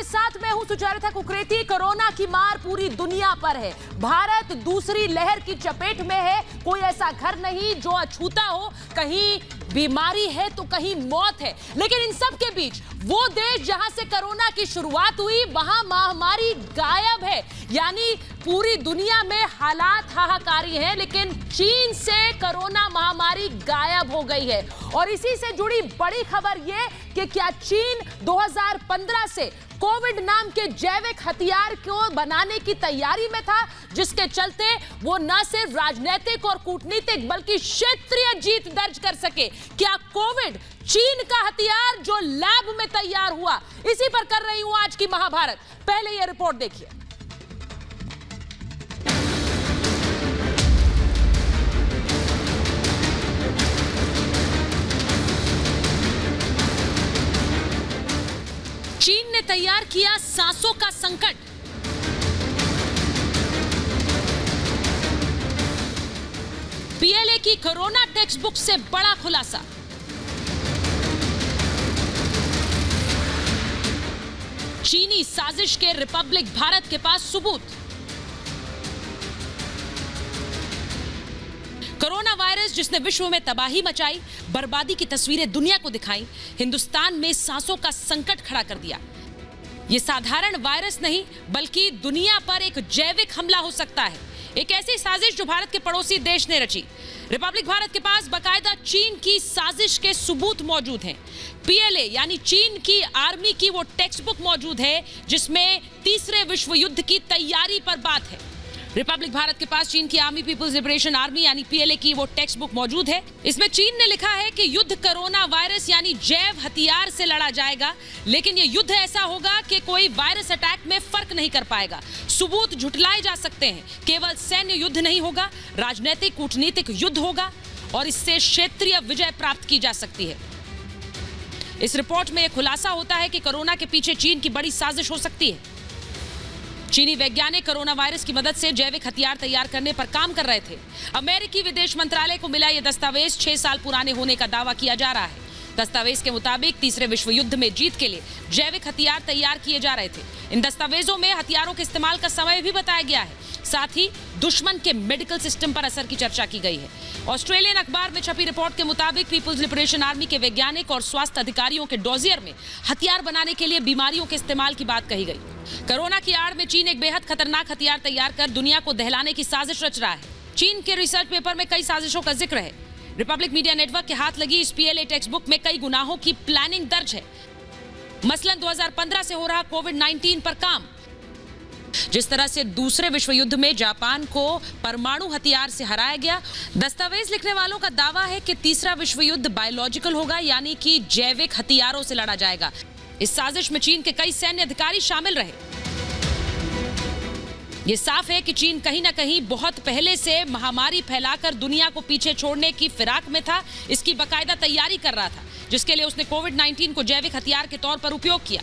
साथ मैं हूं सुचरिता कुकरेती। कोरोना की मार पूरी दुनिया पर है। भारत दूसरी लहर की चपेट में है। कोई ऐसा घर नहीं जो अछूता हो। कहीं बीमारी है तो कहीं मौत है। लेकिन इन सब के बीच वो देश जहां से कोरोना की शुरुआत हुई वहां महामारी गायब है। यानी पूरी दुनिया में हालात हाहाकारी हैं, लेकिन चीन से कोरोना महामारी गायब हो गई है। और इसी से जुड़ी बड़ी खबर यह कि क्या चीन 2015 से कोविड नाम के जैविक हथियार को बनाने की तैयारी में था, जिसके चलते वो न सिर्फ राजनीतिक और कूटनीतिक बल्कि क्षेत्रीय जीत दर्ज कर सके। क्या कोविड चीन का हथियार जो लैब में तैयार हुआ? इसी पर कर रही हूं आज की महाभारत। पहले यह रिपोर्ट देखिए। चीन ने तैयार किया सांसों का संकट। पीएलए की कोरोना टेक्स्ट बुक से बड़ा खुलासा। चीनी साजिश के रिपब्लिक भारत के पास सबूत। कोरोना वायरस जिसने विश्व में तबाही मचाई, बर्बादी की तस्वीरें दुनिया को दिखाई, हिंदुस्तान में सांसों का संकट खड़ा कर दिया। यह साधारण वायरस नहीं बल्कि दुनिया पर एक जैविक हमला हो सकता है। एक ऐसी साजिश जो भारत के पड़ोसी देश ने रची। रिपब्लिक भारत के पास बाकायदा चीन की साजिश के सबूत मौजूद हैं। पीएलए यानी चीन की आर्मी की वो टेक्स्ट बुक मौजूद है जिसमें तीसरे विश्व युद्ध की तैयारी पर बात है। रिपब्लिक भारत के पास चीन की आर्मी पीपुल्स लिबरेशन आर्मी यानी पीएलए की वो टेक्स्ट बुक मौजूद है। इसमें चीन ने लिखा है कि युद्ध कोरोना वायरस यानी जैव हथियार से लड़ा जाएगा, लेकिन ये युद्ध ऐसा होगा कि कोई वायरस अटैक में फर्क नहीं कर पाएगा। सबूत झुटलाए जा सकते हैं। केवल सैन्य युद्ध नहीं होगा, राजनीतिक कूटनीतिक युद्ध होगा और इससे क्षेत्रीय विजय प्राप्त की जा सकती है। इस रिपोर्ट में यह खुलासा होता है कि कोरोना के पीछे चीन की बड़ी साजिश हो सकती है। चीनी वैज्ञानिक कोरोना वायरस की मदद से जैविक हथियार तैयार करने पर काम कर रहे थे। अमेरिकी विदेश मंत्रालय को मिला यह दस्तावेज 6 साल पुराने होने का दावा किया जा रहा है। दस्तावेज के मुताबिक तीसरे विश्व युद्ध में जीत के लिए जैविक हथियार तैयार किए जा रहे थे। इन दस्तावेजों में हथियारों के इस्तेमाल का समय भी बताया गया है। साथ ही दुश्मन के मेडिकल सिस्टम पर असर की चर्चा की गई है। ऑस्ट्रेलियन अखबार में छपी रिपोर्ट के मुताबिक पीपुल्स लिबरेशन आर्मी के वैज्ञानिक और स्वास्थ्य अधिकारियों के डोजियर में हथियार बनाने के लिए बीमारियों के इस्तेमाल की बात कही गई। कोरोना की आड़ में चीन एक बेहद खतरनाक हथियार तैयार कर दुनिया को दहलाने की साजिश रच रहा है। चीन के रिसर्च पेपर में कई साजिशों का जिक्र है। रिपब्लिक मीडिया नेटवर्क के हाथ लगी इस पीएलए टेक्स्ट बुक में कई गुनाहों की प्लानिंग दर्ज है। मसलन 2015 से हो रहा कोविड-19 पर काम। जिस तरह से दूसरे विश्व युद्ध में जापान को परमाणु हथियार से हराया गया। दस्तावेज लिखने वालों का दावा है कि तीसरा विश्व युद्ध बायोलॉजिकल होगा, यानी कि जैविक हथियारों से लड़ा जाएगा। इस साजिश में चीन के कई सैन्य अधिकारी शामिल रहे। यह साफ है कि चीन कहीं ना कहीं बहुत पहले से महामारी फैलाकर दुनिया को पीछे छोड़ने की फिराक में था। इसकी बाकायदा तैयारी कर रहा था, जिसके लिए उसने कोविड-19 को जैविक हथियार के तौर पर उपयोग किया।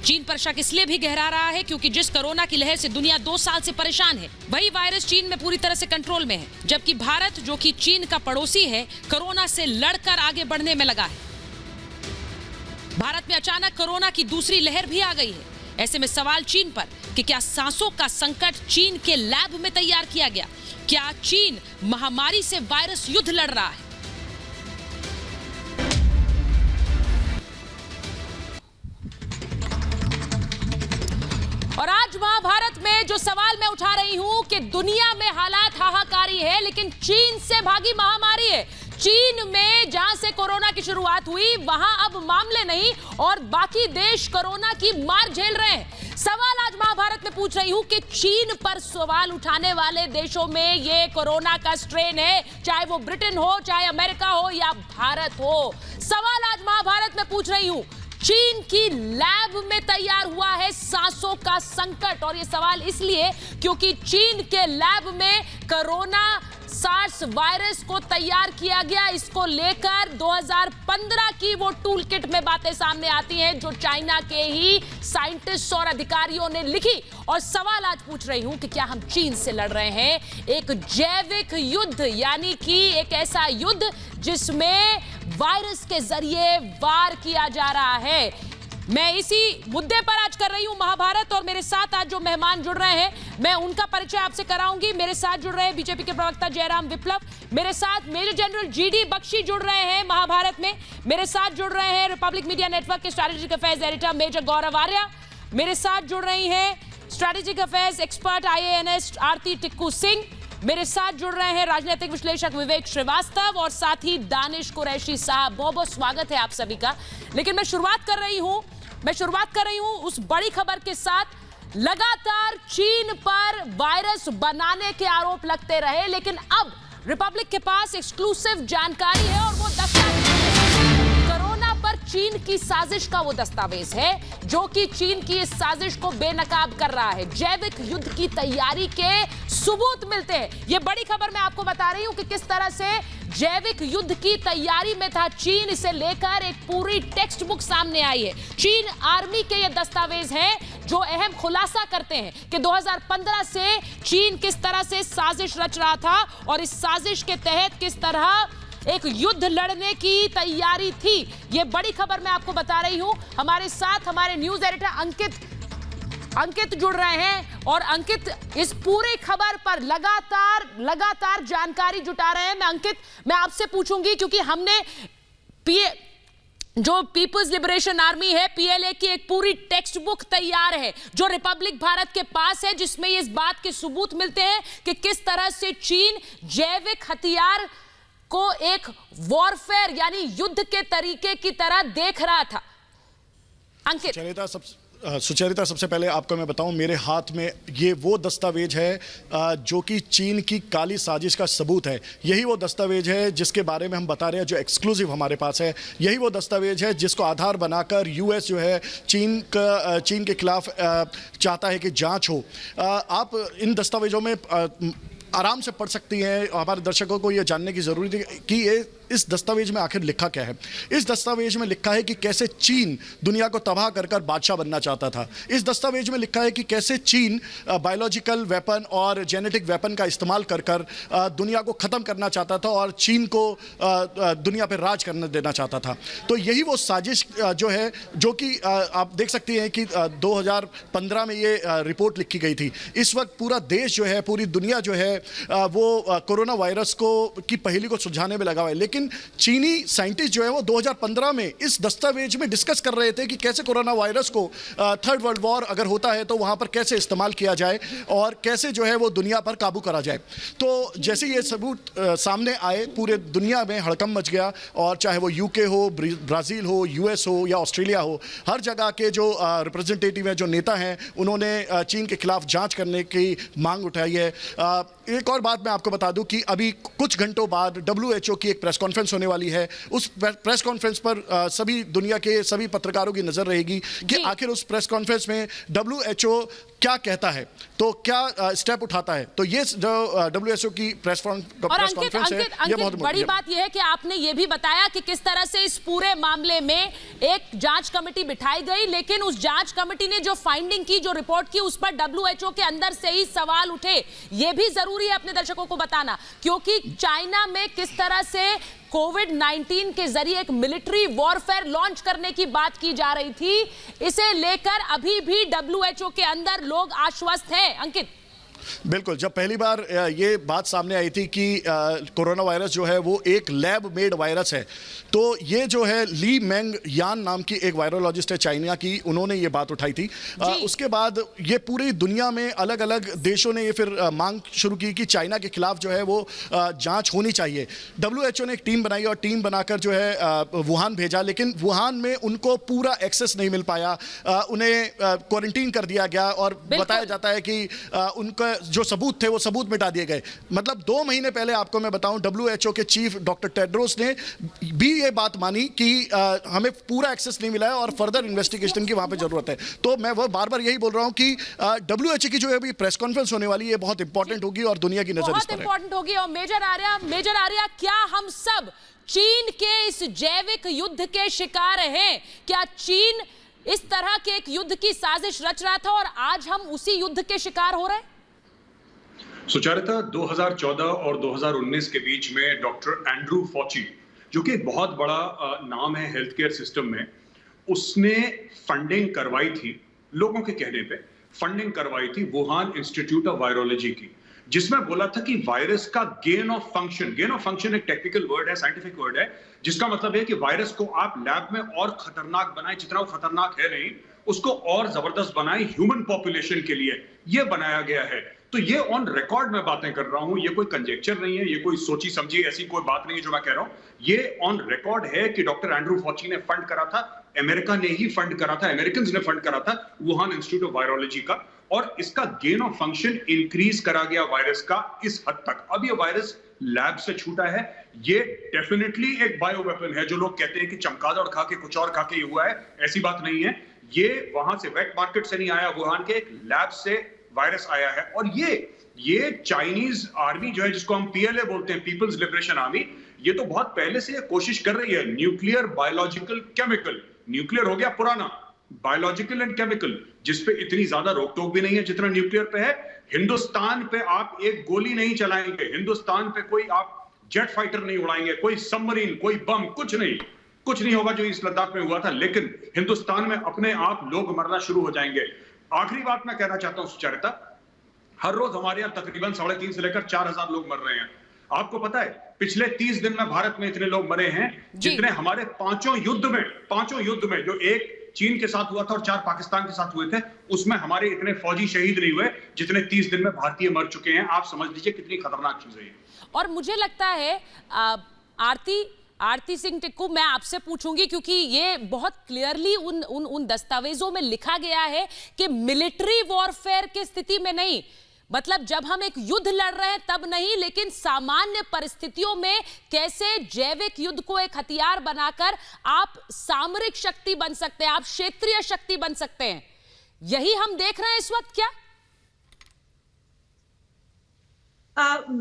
चीन पर शक इसलिए भी गहरा रहा है क्योंकि जिस कोरोना की लहर से दुनिया 2 साल से परेशान है, वही वायरस चीन में पूरी तरह से कंट्रोल में है। जबकि भारत, जो कि चीन का पड़ोसी है, कोरोना से लड़कर आगे बढ़ने में लगा है। भारत में अचानक कोरोना की दूसरी लहर भी आ गई है। ऐसे में सवाल चीन पर कि क्या सांसों का संकट चीन के लैब में तैयार किया गया? क्या चीन महामारी से वायरस युद्ध लड़ रहा है? और आज महाभारत में जो सवाल मैं उठा रही हूं कि दुनिया में हालात हाहाकारी है, लेकिन चीन से भागी महामारी है। चीन में जहां से कोरोना की शुरुआत हुई वहां अब मामले नहीं और बाकी देश कोरोना की मार झेल रहे हैं। सवाल आज महाभारत में पूछ रही हूं कि चीन पर सवाल उठाने वाले देशों में ये कोरोना का स्ट्रेन है, चाहे वो ब्रिटेन हो, चाहे अमेरिका हो या भारत हो। सवाल आज महाभारत में पूछ रही हूं, चीन की लैब में तैयार हुआ है सांसों का संकट। और ये सवाल इसलिए क्योंकि चीन के लैब में कोरोना सार्स वायरस को तैयार किया गया। इसको लेकर 2015 की वो टूल किट में बातें सामने आती हैं जो चाइना के ही साइंटिस्ट और अधिकारियों ने लिखी। और सवाल आज पूछ रही हूं कि क्या हम चीन से लड़ रहे हैं एक जैविक युद्ध, यानी कि एक ऐसा युद्ध जिसमें वायरस के जरिए वार किया जा रहा है। मैं इसी मुद्दे पर आज कर रही हूं महाभारत, और मेरे साथ आज जो मेहमान जुड़ रहे हैं मैं उनका परिचय आपसे कराऊंगी। मेरे साथ जुड़ रहे हैं बीजेपी के प्रवक्ता जयराम विप्लव, मेरे साथ मेजर जनरल जीडी बख्शी जुड़ रहे हैं महाभारत में, मेरे साथ जुड़ रहे हैं रिपब्लिक मीडिया नेटवर्क के स्ट्रैटेजिक अफेयर्स एडिटर मेजर गौरव आर्या, मेरे साथ जुड़ रही हैं स्ट्रैटेजिक अफेयर्स एक्सपर्ट IANS आरती टिक्कू सिंह, मेरे साथ जुड़ रहे हैं राजनीतिक विश्लेषक विवेक श्रीवास्तव, और साथ ही दानिश कुरैशी साहब। बहुत बहुत स्वागत है आप सभी का। लेकिन मैं शुरुआत कर रही हूं उस बड़ी खबर के साथ। लगातार चीन पर वायरस बनाने के आरोप लगते रहे, लेकिन अब रिपब्लिक के पास एक्सक्लूसिव जानकारी है, और वो दस्तावेज कोरोना पर चीन की साजिश का वो दस्तावेज है जो कि चीन की इस साजिश को बेनकाब कर रहा है। जैविक युद्ध की तैयारी के सबूत मिलते हैं। ये बड़ी खबर मैं आपको बता रही हूं कि किस तरह से जैविक युद्ध की तैयारी में था चीन, इसे लेकर एक पूरी टेक्स्ट बुक सामने आई है। चीन आर्मी के ये दस्तावेज हैं जो अहम खुलासा करते हैं कि 2015 से चीन किस तरह से साजिश रच रहा था, और इस साजिश के तहत किस तरह एक युद्ध लड़ने की तैयारी थी। ये बड़ी खबर मैं आपको बता रही हूं। हमारे साथ हमारे न्यूज एडिटर अंकित जुड़ रहे हैं, और अंकित इस पूरी खबर पर लगातार जानकारी जुटा रहे हैं। मैं आपसे पूछूंगी, क्योंकि हमने जो पीपल्स लिबरेशन आर्मी है PLA की एक पूरी टेक्स्ट बुक तैयार है जो रिपब्लिक भारत के पास है, जिसमें इस बात के सबूत मिलते हैं कि किस तरह से चीन जैविक हथियार को एक वॉरफेयर यानी युद्ध के तरीके की तरह देख रहा था। अंकित, सुचरिता, सबसे पहले आपको मैं बताऊं, मेरे हाथ में ये वो दस्तावेज है जो कि चीन की काली साजिश का सबूत है। यही वो दस्तावेज है जिसके बारे में हम बता रहे हैं, जो एक्सक्लूसिव हमारे पास है। यही वो दस्तावेज है जिसको आधार बनाकर US जो है चीन के खिलाफ चाहता है कि जांच हो। आप इन दस्तावेजों में आराम से पढ़ सकती हैं। हमारे दर्शकों को ये जानने की ज़रूरत है कि ये इस दस्तावेज में आखिर लिखा क्या है। इस दस्तावेज में लिखा है कि कैसे चीन दुनिया को तबाह कर कर बादशाह बनना चाहता था। इस दस्तावेज में लिखा है कि कैसे चीन बायोलॉजिकल वेपन और जेनेटिक वेपन का इस्तेमाल कर कर दुनिया को ख़त्म करना चाहता था और चीन को दुनिया पर राज करने देना चाहता था। तो यही वो साजिश जो है, जो कि आप देख सकती हैं कि 2015 में ये रिपोर्ट लिखी गई थी। इस वक्त पूरा देश जो है, पूरी दुनिया जो है वो कोरोना वायरस की पहेली को सुलझाने में लगा हुआ है। लेकिन चीनी साइंटिस्ट जो है वो 2015 में इस दस्तावेज में डिस्कस कर रहे थे कि कैसे कोरोना वायरस को थर्ड वर्ल्ड वॉर अगर होता है तो वहां पर कैसे इस्तेमाल किया जाए और कैसे जो है वो दुनिया पर काबू करा जाए। तो जैसे ये सबूत सामने आए, पूरे दुनिया में हड़कंप मच गया, और चाहे वो UK हो, ब्राज़ील हो, US हो या ऑस्ट्रेलिया हो, हर जगह के जो रिप्रेजेंटेटिव हैं, जो नेता हैं, उन्होंने चीन के खिलाफ जांच करने की मांग उठाई है। एक और बात मैं आपको बता दूं कि अभी कुछ घंटों बाद WHO की एक प्रेस कॉन्फ्रेंस होने वाली है। उस प्रेस कॉन्फ्रेंस पर सभी दुनिया के सभी पत्रकारों की नजर रहेगी कि आखिर उस प्रेस कॉन्फ्रेंस में WHO क्या कहता है, तो क्या स्टेप उठाता है। तो ये जो WHO की प्रेस कॉन्फ्रेंस है, ये बहुत बड़ी बात यह है कि आपने ये भी बताया कि किस तरह से इस पूरे मामले में एक जांच कमेटी बिठाई गई, लेकिन उस जांच कमेटी ने जो फाइंडिंग की, जो रिपोर्ट की, उस पर WHO के अंदर से ही सवाल उठे। ये भी जरूरी है अपने दर्शकों को बताना, क्योंकि चाइना में किस तरह से कोविड-19 के जरिए एक मिलिट्री वॉरफेयर लॉन्च करने की बात की जा रही थी, इसे लेकर अभी भी WHO के अंदर लोग आश्वस्त हैं। अंकित, बिल्कुल, जब पहली बार ये बात सामने आई थी कि कोरोना वायरस जो है वो एक लैब मेड वायरस है, तो ये जो है ली मेंग यान नाम की एक वायरोलॉजिस्ट है चाइना की, उन्होंने ये बात उठाई थी। उसके बाद ये पूरी दुनिया में अलग अलग देशों ने ये फिर मांग शुरू की कि चाइना के खिलाफ जो है वो जांच होनी चाहिए। WHO ने एक टीम बनाई और टीम बनाकर जो है वुहान भेजा, लेकिन वुहान में उनको पूरा एक्सेस नहीं मिल पाया। उन्हें क्वारंटीन कर दिया गया और बताया जाता है कि उनका जो सबूत थे वो सबूत मिटा दिए गए। मतलब 2 महीने पहले आपको मैं बताऊं, WHO के चीफ डॉक्टर टेड्रोस ने भी ये बात मानी कि हमें पूरा एक्सेस नहीं मिला है और फर्दर इन्वेस्टिगेशन की वहां पे जरूरत है। तो मैं वो बार बार यही बोल रहा हूं कि WHO की जो अभी प्रेस कॉन्फ्रेंस होने वाली है बहुत इंपॉर्टेंट होगी और दुनिया की नजर इस पर है। इंपॉर्टेंट होगी। और मेजर आर्या, क्या हम सब चीन के इस जैविक युद्ध के शिकार हैं? क्या चीन इस तरह के एक युद्ध की साजिश रच रहा था और आज हम उसी युद्ध के शिकार हो रहे हैं? सुचारिता, 2014 और 2019 के बीच में डॉक्टर एंड्रू फॉची, जो कि एक बहुत बड़ा नाम है हेल्थ केयर सिस्टम में, उसने फंडिंग करवाई थी, लोगों के कहने पे फंडिंग करवाई थी वुहान इंस्टीट्यूट ऑफ वायरोलॉजी की, जिसमें बोला था कि वायरस का गेन ऑफ फंक्शन एक टेक्निकल वर्ड है, साइंटिफिक वर्ड है, जिसका मतलब है कि वायरस को आप लैब में और खतरनाक बनाए, जितना वो खतरनाक है नहीं, उसको और जबरदस्त बनाए ह्यूमन पॉपुलेशन के लिए, ये बनाया गया है। तो ये ऑन रिकॉर्ड मैं बातें कर रहा हूं, ये कोई कंजेक्चर नहीं है, ये कोई सोची समझी ऐसी कोई बात नहीं है जो मैं कह रहा हूं, ये ऑन रिकॉर्ड है कि डॉक्टर एंड्रू फॉची ने फंड करा था, अमेरिका ने ही फंड करा था, अमेरिकन ने फंड करा था वुहान इंस्टीट्यूट ऑफ वायरोलॉजी का, और इसका गेन ऑफ फंक्शन इंक्रीज करा गया वायरस का इस हद तक। अब ये वायरस लैब से छूटा है, ये डेफिनेटली एक बायो वेपन है। जो लोग कहते हैं कि चमगादड़ खा के कुछ और खा के ये हुआ है, ऐसी बात नहीं है। ये वहां से वेट मार्केट से नहीं आया, वुहान के एक लैब से वायरस आया है। और ये चाइनीज आर्मी जो है, जिसको हम पीएलए बोलते हैं, पीपल्स लिबरेशन आर्मी, ये तो बहुत पहले से कोशिश कर रही है न्यूक्लियर, बायोलॉजिकल, केमिकल, न्यूक्लियर हो गया पुराना, बायोलॉजिकल एंड केमिकल, जिसपे इतनी ज्यादा रोक टोक भी नहीं है जितना न्यूक्लियर पे है। हिंदुस्तान पे आप एक गोली नहीं चलाएंगे, हिंदुस्तान पे कोई आप जेट फाइटर नहीं उड़ाएंगे, कोई सबमरीन, कोई बम, कुछ नहीं होगा जो इस लद्दाख में हुआ था। लेकिन हिंदुस्तान में अपने आप लोग मरना शुरू हो जाएंगे। आखिरी बात मैं कहना चाहता हूं सुचरिता, हर रोज हमारे यहाँ तकरीबन 3,500 से लेकर 4,000 लोग मर रहे हैं। आपको पता है पिछले 30 दिन में भारत में इतने लोग मरे हैं जितने हमारे पांचों युद्ध में जो एक चीन के साथ हुआ था और 4 पाकिस्तान के साथ हुए थे, उसमें हमारे इतने फौजी शहीद नहीं हुए जितने 30 दिन में भारतीय मर चुके हैं। आप समझ लीजिए कितनी खतरनाक चीज है ये। और मुझे लगता है आरती सिंह टिक्कू, मैं आपसे पूछूंगी क्योंकि ये बहुत क्लियरली उन दस्तावेजों में लिखा गया है कि मिलिट्री वॉरफेयर की स्थिति में नहीं, मतलब जब हम एक युद्ध लड़ रहे हैं तब नहीं, लेकिन सामान्य परिस्थितियों में कैसे जैविक युद्ध को एक हथियार बनाकर आप सामरिक शक्ति बन सकते हैं, आप क्षेत्रीय शक्ति बन सकते हैं। यही हम देख रहे हैं इस वक्त क्या?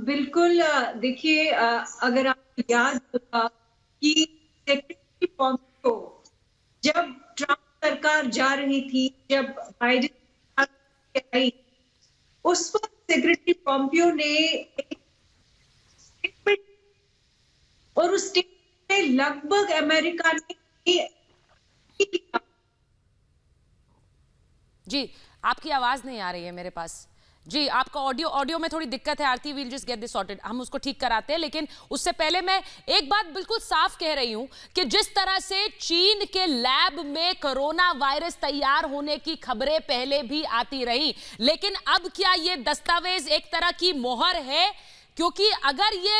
बिल्कुल। देखिए, अगर आपको याद होगा कि सेक्रेटरी पॉम्पियो जब ट्रंप सरकार जा रही थी, जब बाइडेन आई, उस वक्त सेक्रेटरी पॉम्पियो ने एक स्टेटमेंट, और उस स्टेटमेंट में लगभग अमेरिका ने जी, आपकी आवाज नहीं आ रही है मेरे पास। जी, आपका ऑडियो में थोड़ी दिक्कत है Aarti, we'll just get this sorted, हम उसको ठीक कराते हैं। लेकिन उससे पहले मैं एक बात बिल्कुल साफ कह रही हूं कि जिस तरह से चीन के लैब में कोरोना वायरस तैयार होने की खबरें पहले भी आती रही, लेकिन अब क्या ये दस्तावेज एक तरह की मोहर है? क्योंकि अगर ये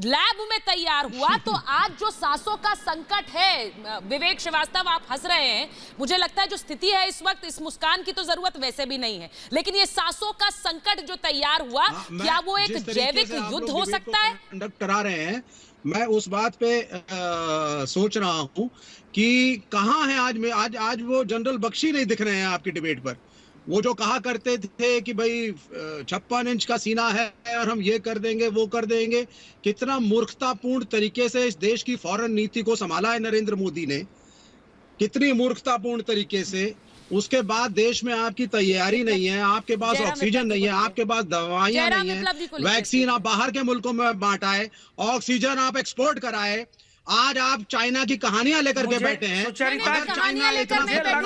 लैब में तैयार हुआ तो आज जो सांसों का संकट है, विवेक श्रीवास्तव आप हंस रहे हैं, मुझे लगता है जो स्थिति है इस वक्त, इस मुस्कान की तो जरूरत वैसे भी नहीं है, लेकिन ये सांसों का संकट जो तैयार हुआ, क्या वो एक जैविक युद्ध हो सकता है? कंडक्ट करा रहे हैं, मैं उस बात पे सोच रहा हूं कि कहां है आज वो जनरल बख्शी नहीं दिख रहे हैं आपकी डिबेट पर। वो जो कहा करते थे कि भाई 56 इंच का सीना है और हम ये कर देंगे वो कर देंगे, कितना मूर्खतापूर्ण तरीके से इस देश की फॉरेन नीति को संभाला है नरेंद्र मोदी ने, कितनी मूर्खतापूर्ण तरीके से। उसके बाद देश में आपकी तैयारी नहीं है, आपके पास ऑक्सीजन नहीं है, आपके पास दवाइयां नहीं है, वैक्सीन आप बाहर के मुल्कों में बांटाए, ऑक्सीजन आप एक्सपोर्ट कराए, आज आप चाइना की कहानियां लेकर के बैठे हैं। कहानियां लेकर नहीं बैठे,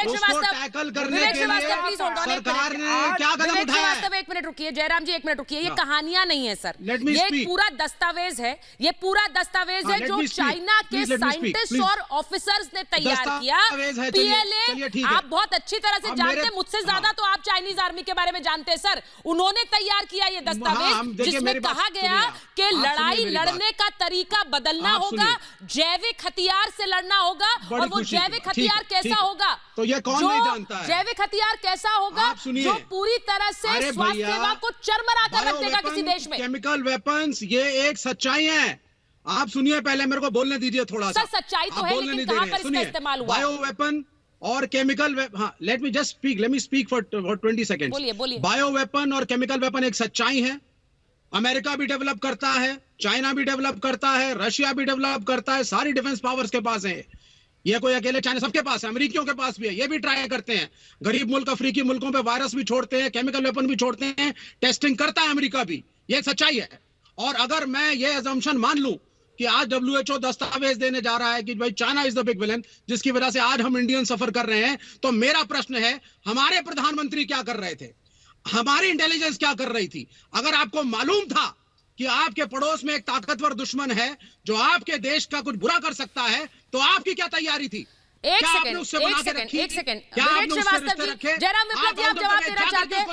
उसको टैकल करने के लिए सरकार ने क्या कदम उठाया है? एक मिनट रुकिए जयराम जी, एक मिनट रुकिए। ये कहानियां नहीं है सर, ये एक पूरा दस्तावेज है, ये पूरा दस्तावेज है जो चाइना के साइंटिस्ट और ऑफिसर्स ने तैयार किया। पीएलए आप बहुत अच्छी तरह से जानते हैं, मुझसे ज्यादा तो आप चाइनीज आर्मी के बारे में जानते हैं सर। उन्होंने तैयार किया ये दस्तावेज जिसमें कहा गया कि लड़ाई लड़ने का तरीका बदलना होगा, जैविक हथियार से लड़ना होगा, और वो जैविक हथियार कैसा होगा, तो ये कौन नहीं जानता है? जैविक हथियार कैसा होगा जो पूरी तरह से स्वास्थ्य सेवा को चरमरा कर रख देगा किसी देश में। केमिकल वेपन्स ये एक सच्चाई है। आप सुनिए, पहले मेरे को बोलने दीजिए थोड़ा सा। सर सच्चाई तो है, लेकिन कहां पर इसका इस्तेमाल हुआ? बायो वेपन और chemical, let me speak for 20 second. बोलिए। बायो वेपन और केमिकल वेपन एक सच्चाई है। अमेरिका भी डेवलप करता है, चाइना भी डेवलप करता है, रशिया भी डेवलप करता है, सारी डिफेंस पावर्स के पास है। ये कोई अकेले चाइना, सबके पास है, अमेरिकियों के पास भी है, ये भी ट्राई करते हैं। गरीब मुल्क, अफ्रीकी मुल्कों पे वायरस भी छोड़ते हैं, केमिकल वेपन भी छोड़ते हैं, टेस्टिंग करता है अमेरिका भी, ये सच्चाई है। और अगर मैं ये अजम्पशन मान लूं कि आज WHO दस्तावेज देने जा रहा है कि भाई China is the big villain, जिसकी वजह से आज हम इंडियन सफर कर रहे हैं। तो मेरा प्रश्न है, हमारे प्रधानमंत्री क्या कर रहे थे, हमारी इंटेलिजेंस क्या कर रही थी? अगर आपको मालूम था कि आपके पड़ोस में एक ताकतवर दुश्मन है जो आपके देश का कुछ बुरा कर सकता है, तो आपकी क्या तैयारी थी? एक सेकंड विवेक श्रीवास्तव जी, जयराम विप्लव जी आप जवाब देना चाहते हैं?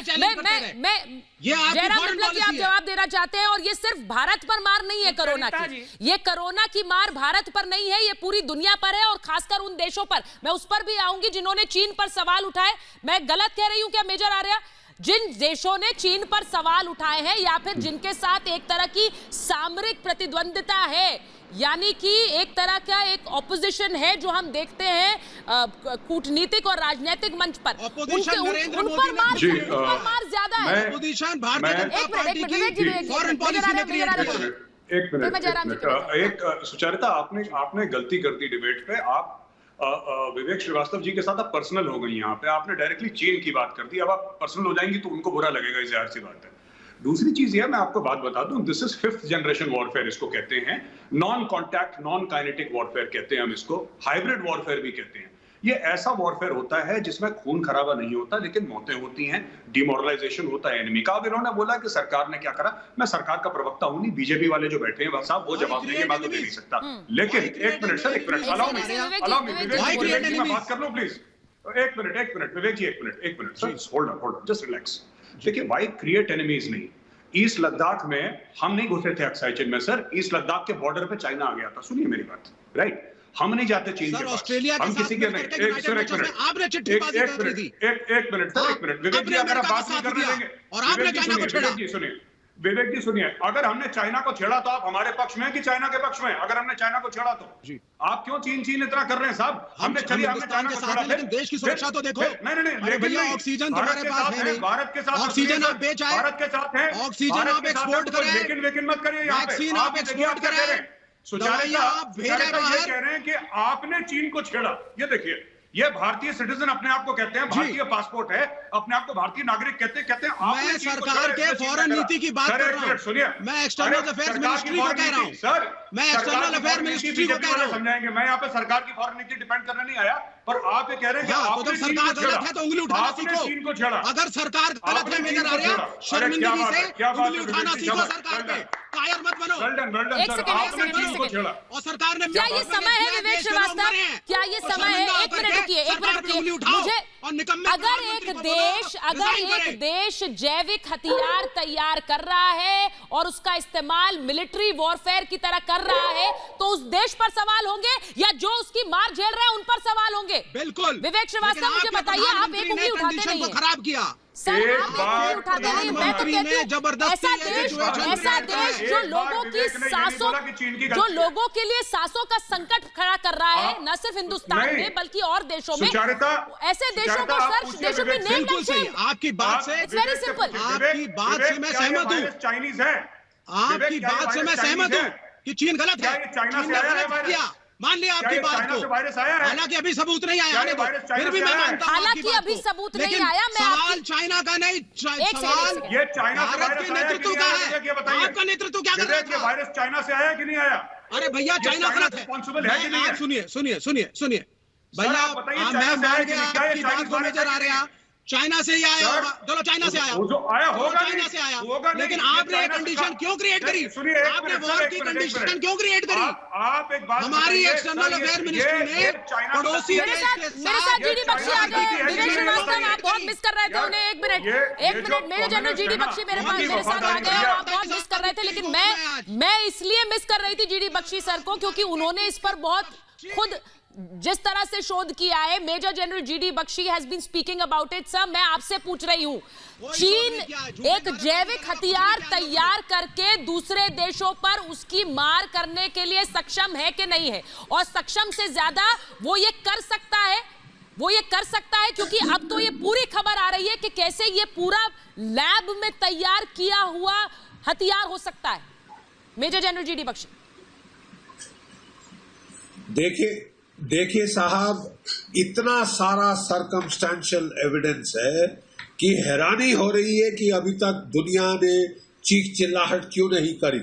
जयराम विप्लव जी आप जवाब देना चाहते हैं? और ये सिर्फ भारत पर मार नहीं है कोरोना की, ये कोरोना की मार भारत पर नहीं है, ये पूरी दुनिया पर है और खासकर उन देशों पर। मैं उस पर भी आऊंगी जिन्होंने चीन पर सवाल उठाए। मैं गलत कह रही हूं क्या मेजर आर्या? जिन देशों ने चीन पर सवाल उठाए हैं या फिर जिनके साथ एक तरह की सामरिक प्रतिद्वंदिता है, यानी कि एक तरह का एक ऑपोजिशन है जो हम देखते हैं कूटनीतिक और राजनीतिक मंच पर, उन पर मार ज्यादा है। ऑपोजिशन भारतीय जनता पार्टी की फॉरेन पॉलिसी में क्रिएट कर रही है। एक सुचारिता, आपने गलती कर दी डिबेट पे। आप विवेक श्रीवास्तव जी के साथ आप पर्सनल हो गई यहाँ पे, आपने डायरेक्टली चीन की बात कर दी। अब आप पर्सनल हो जाएंगी तो उनको बुरा लगेगा, ये जाहिर सी बात है। दूसरी चीज यह, मैं आपको बात बता दूं, this is 5th generation warfare इसको कहते हैं, non contact non kinetic warfare कहते हैं हम इसको, हाइब्रिड वॉरफेयर भी कहते हैं। ये ऐसा वॉरफेयर होता है जिसमें खून खराबा नहीं होता लेकिन मौतें होती हैं, डिमोरलाइजेशन होता है एनिमी का। अब इन्होंने बोला कि सरकार ने क्या करा, मैं सरकार का प्रवक्ता हूं नहीं, बीजेपी वाले जो बैठे हैं साहब वो जवाब देंगे, मैं तो दे नहीं सकता। लेकिन एक मिनट सर, एक मिनट, अलाउ मी विवेक जी, मैं बात कर लूं प्लीज। एक मिनट विवेक जी, एक minute sir, hold on, just relax. देखिए, वाई क्रिएट एनिमीज नहीं। ईस्ट लद्दाख में हम नहीं घुसे थे अक्साई चीन में सर, ईस्ट लद्दाख के बॉर्डर पे चाइना आ गया था, सुनिए मेरी बात, राइट? हम नहीं जाते चीन के पास, हम किसी के नहीं। एक मिनट, आपने चिट्ठीबाजी कर दी थी। एक मिनट सर, एक मिनट विवेक जी, अगर आप बात नहीं करने देंगे और आपने चाइना को छेड़ा। विवेक जी सुनिए, अगर हमने चाइना को छेड़ा तो आप हमारे पक्ष में कि चाइना के पक्ष में? अगर हमने चाइना को छेड़ा तो आप क्यों चीन इतना कर रहे हैं साहब? हमने चाइना को छेड़ा, लेकिन देश की सुरक्षा तो देखो। नहीं, भैया ऑक्सीजन तुम्हारे पास है नहीं, भारत के साथ ऑक्सीजन आप बेच आए, भारत के साथ है, ऑक्सीजन आप एक्सपोर्ट करें, लेकिन मत करिए, वैक्सीन आप एक्सपोर्ट करें, सुचारिता आप ये कह रहे हैं कि आपने चीन को छेड़ा। ये देखिए, ये भारतीय सिटीजन अपने आप को कहते हैं, भारतीय पासपोर्ट है, अपने आप को भारतीय नागरिक कहते हैं मैं सरकार के फॉरेन नीति की बात कर रहा हूं। सुनिए, मैं एक्सटर्नल अफेयर्स मिनिस्ट्री को कह रहा हूं सर, मैं एक्सटर्नल अफेयर मिनिस्ट्री को कह रहा हूं। समझाएंगे, मैं यहाँ पे सरकार की फॉरेन नीति डिपेंड करने नहीं आया, पर आप ये कह रहे हैं कि आपने सरकार गलत है तो उंगली उठाना सीखो। चीन को छेड़ा, अगर सरकार गलत है मेजर आर्या, शर्मिंदगी से उंगली उठाना सीखो सरकार पे, कायर मत बनो। और सरकार ने क्या ये समय है विवेक श्रीवास्तव, क्या ये समय है? एक मिनट रुकिए, मुझे अगर एक देश जैविक हथियार तैयार कर रहा है और उसका इस्तेमाल मिलिट्री वॉरफेयर की तरह कर रहा है, तो उस देश पर सवाल होंगे या जो उसकी मार झेल रहा है उन पर सवाल होंगे? बिल्कुल। विवेक श्रीवास्तव, मुझे बताइए, आप एक उंगली उठाते नहीं हैं, खराब किया सर, आप एक उंगली उठाते नहीं। मैं तो कहती हूं ऐसा देश जो लोगों के लिए सांसों का संकट खड़ा कर रहा है, न सिर्फ हिंदुस्तान में बल्कि और देशों में, ऐसे देशों को सर, देशों की नेम बिल्कुल सही। आपकी बात से वेरी सिंपल, आपकी बात से मैं सहमत हूँ, चाइनीज है, आपकी बात से मैं सहमत हूँ कि चीन गलत है, चाइना से आया है, मान लिया आपकी बात को, हालांकि अभी सबूत नहीं आया, फिर भी मैं मानता हूं, हालांकि अभी सबूत नहीं आया। मैं सवाल चाइना का नहीं, सवाल ये चाइना भारत के नेतृत्व का है। आपका नेतृत्व क्या कर रहा है? वायरस चाइना से आया कि नहीं आया? अरे भैया, चाइना गलत है। आप सुनिए भैया, मैं मान गया आपकी बात को मेजर आ रहा, चाइना से ही आया होगा, चलो चाइना से आया, जो आया होगा, चाइना से आया, लेकिन आपने कंडीशन क्यों क्रिएट करी? आपने वॉर की कंडीशन क्यों क्रिएट करी? आप एक बात, हमारी एक्सटर्नल अफेयर मिनिस्ट्री ने पड़ोसी मेरे साथ जीडी बख्शी आ गए। विवेक श्रीवास्तव, आप बहुत मिस कर रहे थे उन्हें। एक मिनट, मेरे जनरल जीडी बख्शी मेरे साथ आ गए और आप बहुत मिस कर रहे थे, लेकिन मैं इसलिए मिस कर रही थी जीडी बख्शी सर को क्योंकि उन्होंने इस पर बहुत खुद जिस तरह से शोध किया है। Major general GD Bakshi has been speaking about it. Sir, मैं आपसे पूछ रही हूं, चीन एक जैविक हथियार तैयार करके दूसरे देशों पर उसकी मार करने के लिए सक्षम है कि नहीं है? और सक्षम से ज्यादा वो ये कर सकता है, क्योंकि अब तो ये पूरी खबर आ रही है कि कैसे ये पूरा लैब में तैयार किया हुआ हथियार हो सकता है। मेजर जनरल जीडी बख्शी, देखिए साहब, इतना सारा सर्कमस्टेंशियल एविडेंस है कि हैरानी हो रही है कि अभी तक दुनिया ने चीख चिल्लाहट क्यों नहीं करी।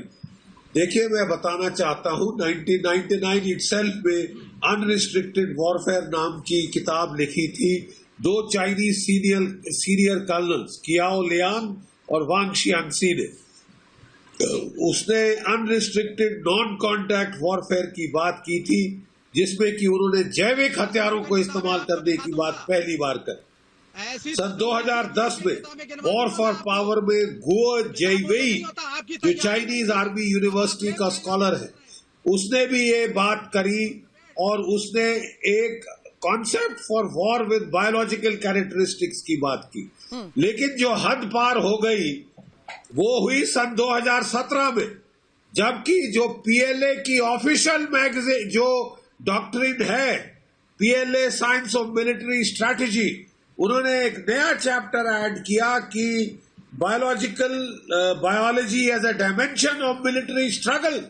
देखिए, मैं बताना चाहता हूं 1999 इटसेल्फ में अनरिस्ट्रिक्टेड वॉरफेयर नाम की किताब लिखी थी दो चाइनीज सीनियर कर्नल्स कियाओ लियांग और वांग शियांगसी ने। उसने अनरिस्ट्रिक्टेड नॉन कॉन्टैक्ट वॉरफेयर की बात की थी, जिसमें कि उन्होंने जैविक हथियारों को इस्तेमाल करने की बात पहली बार करी। सन 2010 में वॉर फॉर पावर में गुओ जेइवेई, जो चाइनीज आर्मी यूनिवर्सिटी का स्कॉलर है, उसने भी ये बात करी और उसने एक concept for war with biological characteristics की बात की। लेकिन जो हद पार हो गई वो हुई सन 2017 में, जबकि जो पीएलए की ऑफिशियल मैगजीन जो डॉक्ट्रिन है, PLA science of military strategy, उन्होंने एक नया चैप्टर ऐड किया कि biology as a dimension of military struggle,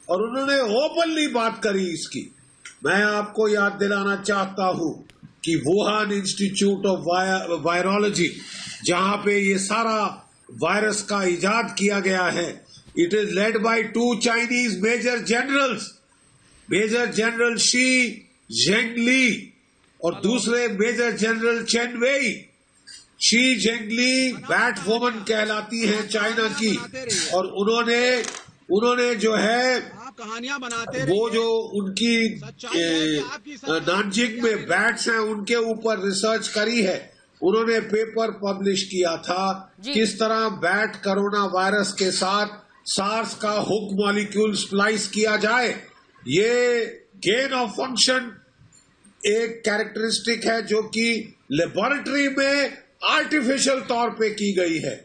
और उन्होंने ओपनली बात करी इसकी। मैं आपको याद दिलाना चाहता हूं कि वुहान इंस्टीट्यूट ऑफ वायरोलॉजी, जहां पे ये सारा वायरस का इजाद किया गया है, it is led by 2 Chinese major generals, major general Shi Zhengli और दूसरे major general Chen Wei. Shi Zhengli bat woman कहलाती हैं चाइना की, और उन्होंने जो है कहानियां बनाते वो जो उनकी नानजिंग में बैट्स हैं उनके ऊपर रिसर्च करी है। उन्होंने पेपर पब्लिश किया था किस तरह बैट कोरोना वायरस के साथ सार्स का हुक मॉलिक्यूल स्प्लाइस किया जाए। ये गेन ऑफ फंक्शन एक कैरेक्टरिस्टिक है जो कि लेबोरेटरी में आर्टिफिशियल तौर पे की गई है।